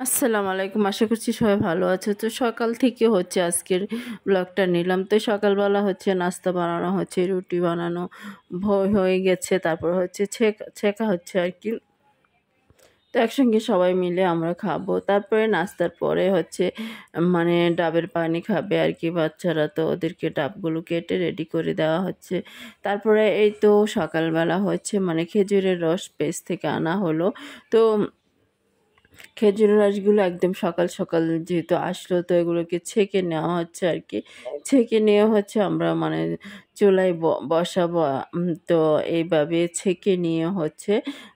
আসসালামু আলাইকুম। আশা করছি সবাই ভালো আছে। তো সকাল থেকে হচ্ছে আজকের ব্লগটা নিলাম। তো সকালবেলা হচ্ছে নাস্তা বানানো হচ্ছে, রুটি বানানো হয়ে গেছে। তারপর হচ্ছে ছেঁকা হচ্ছে আরকি। তো একসঙ্গে সবাই মিলে আমরা খাবো। তারপরে নাস্তার পরে হচ্ছে মানে ডাবের পানি খাবে আরকি বাচ্চারা। তো ওদেরকে ডাবগুলো কেটে রেডি করে দেওয়া হচ্ছে। তারপরে এই তো সকালবেলা হচ্ছে মানে খেজুরের রস পেস্ট থেকে আনা হলো। তো খেজুরের রসগুলো একদম সকাল সকাল যেহেতু আসলো, তো এগুলোকে ছেঁকে নেওয়া হচ্ছে আর কি। ছেঁকে নেওয়া হচ্ছে আমরা মানে চুলায় বসাবো। তো এইভাবে ছেঁকে নিয়ে হচ্ছে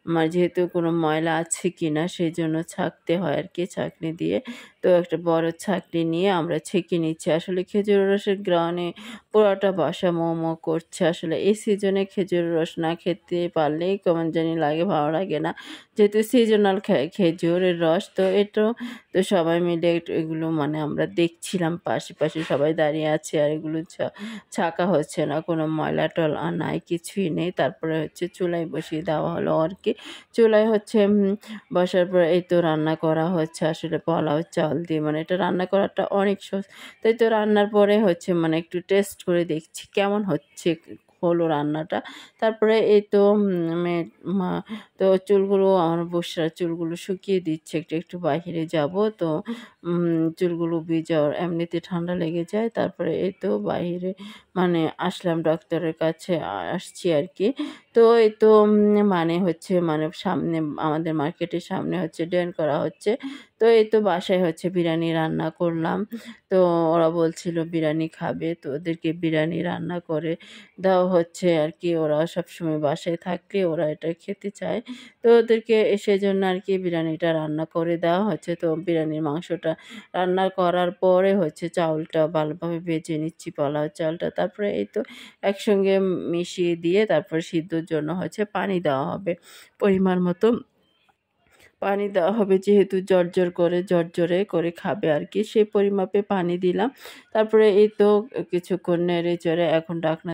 আমার যেহেতু কোনো ময়লা আছে কি না সেই জন্য ছাঁকতে হয় আর কি, ছাঁকনি দিয়ে। তো একটা বড় ছাঁকনি নিয়ে আমরা ছেঁকে নিচ্ছি। আসলে খেজুরের রসের গ্রানে পুরোটা বাসা করছে। আসলে এই সিজনে খেজুরের রস না খেতে পারলেই কেমন জানি লাগে, ভালো লাগে না। যেহেতু সিজনাল খেজুরের রস, তো এটাও তো সবাই মিলে এগুলো মানে আমরা দেখছিলাম, পাশে পাশে সবাই দাঁড়িয়ে আছে আর এগুলো ছাঁকা হচ্ছে না, কোনো ময়লা টলা নাই, কিছুই নেই। তারপরে হচ্ছে চুলায় বসিয়ে দেওয়া হলো আর কি। চুলায় হচ্ছে বসার পর এই তো রান্না করা হচ্ছে আসলে পোলাও চাল দিয়ে। মানে এটা রান্না করাটা অনেক সহজ। তাই তো রান্নার পরে হচ্ছে মানে একটু টেস্ট করে দেখছি কেমন হলো রান্নাটা। তারপরে এই তো মা তো চুলগুলো আমার বসরা চুলগুলো শুকিয়ে দিচ্ছে, একটু একটু বাহিরে যাব। তো চুলগুলো ভিজাওয়ার এমনিতে ঠান্ডা লেগে যায়। তারপরে এই তো বাহিরে মানে আসলাম, ডক্টরের কাছে আসছি আর কি। তো এই তো মানে হচ্ছে মানে সামনে আমাদের মার্কেটের সামনে হচ্ছে ড্রেন করা হচ্ছে। তো এই তো বাসায় হচ্ছে বিরিয়ানি রান্না করলাম। তো ওরা বলছিল বিরিয়ানি খাবে, তো ওদেরকে বিরিয়ানি রান্না করে দেওয়া হচ্ছে আর কি। ওরা সবসময় বাসায় থাকলে ওরা এটা খেতে চায়। তো ওদেরকে সেজন্য আর কি বিরিয়ানিটা রান্না করে দেওয়া হচ্ছে। তো বিরিয়ানির মাংসটা রান্না করার পরে হচ্ছে চাউলটা ভালোভাবে ভেজে নিচ্ছি, পোলাও চালটা। তারপরে এই তো একসঙ্গে মিশিয়ে দিয়ে তারপরে সিদ্ধর জন্য হচ্ছে পানি দেওয়া হবে পরিমাণ মতো। পানি দেওয়া হবে যেহেতু জর্জরে করে খাবে আর কি, সেই পরিমাপে পানি দিলাম। তারপরে এই তো কিছুক্ষণ নেড়ে চেড়ে এখন ঢাকনা